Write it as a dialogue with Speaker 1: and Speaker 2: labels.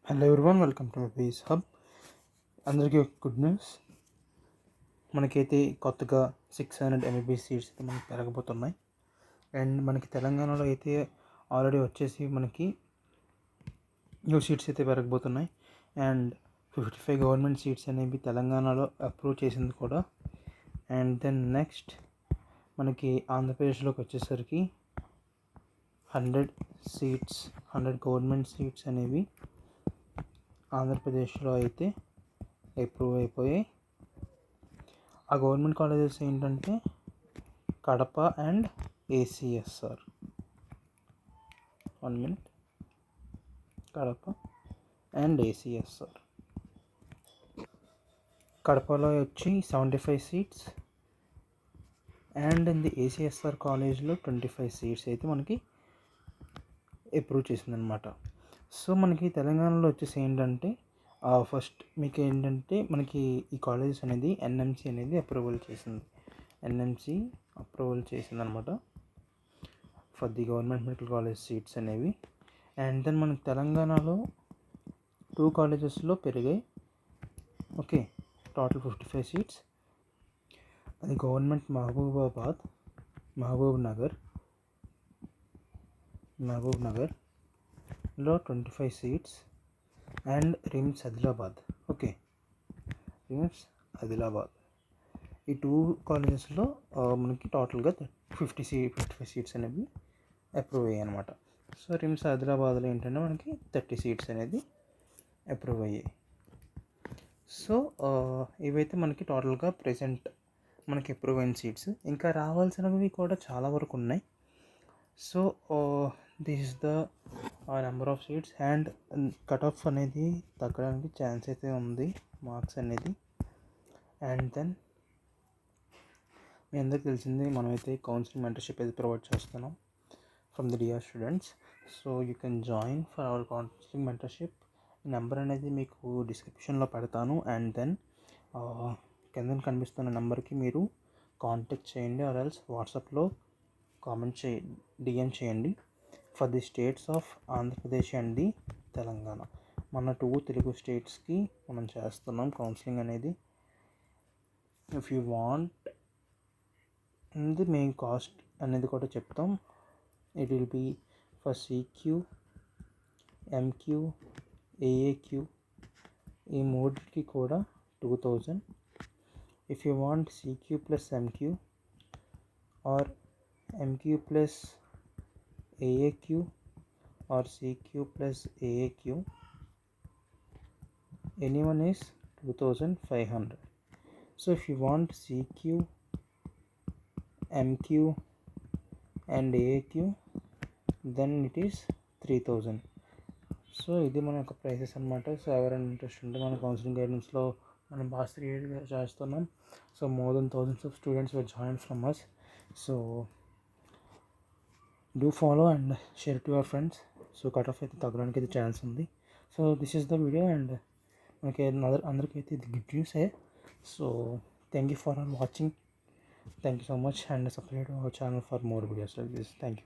Speaker 1: Hello everyone, welcome to బీస్ hub. అందరికీ ఒక గుడ్ న్యూస్. మనకైతే కొత్తగా 600 MBBS సీట్స్ అయితే మనకి పెరగబోతున్నాయి. అండ్ మనకి తెలంగాణలో అయితే ఆల్రెడీ వచ్చేసి మనకి న్యూ సీట్స్ అయితే పెరగబోతున్నాయి. అండ్ 55 గవర్నమెంట్ సీట్స్ అనేవి తెలంగాణలో అప్రూవ్ చేసింది కూడా. అండ్ దెన్ నెక్స్ట్ మనకి ఆంధ్రప్రదేశ్లోకి వచ్చేసరికి 100 గవర్నమెంట్ సీట్స్ అనేవి ఆంధ్రప్రదేశ్లో అయితే అప్రూవ్ అయిపోయాయి. ఆ గవర్నమెంట్ కాలేజెస్ ఏంటంటే Kadapa and ACSR. 1 minute. Kadapa and ACSR. కడపలో వచ్చి 75 seats and in the ACSR కాలేజ్లో 25 సీట్స్ అయితే మనకి అప్రూవ్ చేసిందనమాట. సో మనకి తెలంగాణలో వచ్చేసి ఏంటంటే ఫస్ట్ మీకు ఏంటంటే మనకి ఈ కాలేజెస్ అనేది NMC అనేది అప్రూవల్ చేసింది. NMC అప్రూవల్ చేసిందనమాట for the government medical college seats అనేవి. అండ్ దెన్ మనకి తెలంగాణలో 2 కాలేజెస్లో పెరిగాయి. Okay, total 55 seats. అది గవర్నమెంట్ మహబూబ్ నగర్లో 25 seats and RIMS Adilabad. Okay, RIMS Adilabad ఈ 2 కాలేజెస్లో మనకి టోటల్గా 55 సీట్స్ అనేవి అప్రూవ్ అయ్యాయి అనమాట. సో రిమ్స్ ఆదిలాబాద్లో ఏంటంటే మనకి 30 సీట్స్ అనేది అప్రూవ్ అయ్యాయి. సో ఇవైతే మనకి టోటల్గా ప్రెసెంట్ మనకి అప్రూవ్ అయిన సీట్స్. ఇంకా రావాల్సినవి కూడా చాలా వరకు ఉన్నాయి. So this is the number of seats. And cut off అనేది తగ్గడానికి ఛాన్స్ అయితే ఉంది, మార్క్స్ అనేది. అండ్ దెన్ మీ అందరికి తెలిసింది, మనమైతే కౌన్సిలింగ్ మెంటర్షిప్ అయితే ప్రొవైడ్ చేస్తున్నాం from the dear students. So you can join for hour counselling mentorship. Number అనేది మీకు డిస్క్రిప్షన్లో పెడతాను. అండ్ దెన్ కింద కనిపిస్తున్న నెంబర్కి మీరు కాంటాక్ట్ చేయండి, ఆర్ ఎల్స్ వాట్సాప్లో DM చేయండి for the states of Andhra Pradesh and the Telangana. మన 2 తెలుగు స్టేట్స్కి మనం చేస్తున్నాం కౌన్సిలింగ్ అనేది. ఇఫ్ యూ వాంట్ ఇది మెయిన్ కాస్ట్ అనేది కూడా చెప్తాం. It will be for CQ, MQ, AAQ ఈ మూడికి కూడా 2000. If you want CQ plus MQ or MQ plus AAQ or CQ plus AAQ, anyone is 2500. So if you want CQ, MQ and AAQ, then it is 3000. So ఇది మన యొక్క prices అనమాట. So ఎవరైనా interest ఉంటే మన counselling గైడెన్స్లో మనం బాగా క్రియేట్గా చేస్తున్నాం. So more than thousands of students were joined from us. So do follow and share to your friends. So cut off అయితే తగ్గడానికి అయితే ఛాన్స్ ఉంది. So this is the video. And మనకి అందరికీ అయితే ఇది గుడ్ న్యూసే. So thank you for watching. Thank you so much, and subscribe to our channel for more videos like this. Thank you.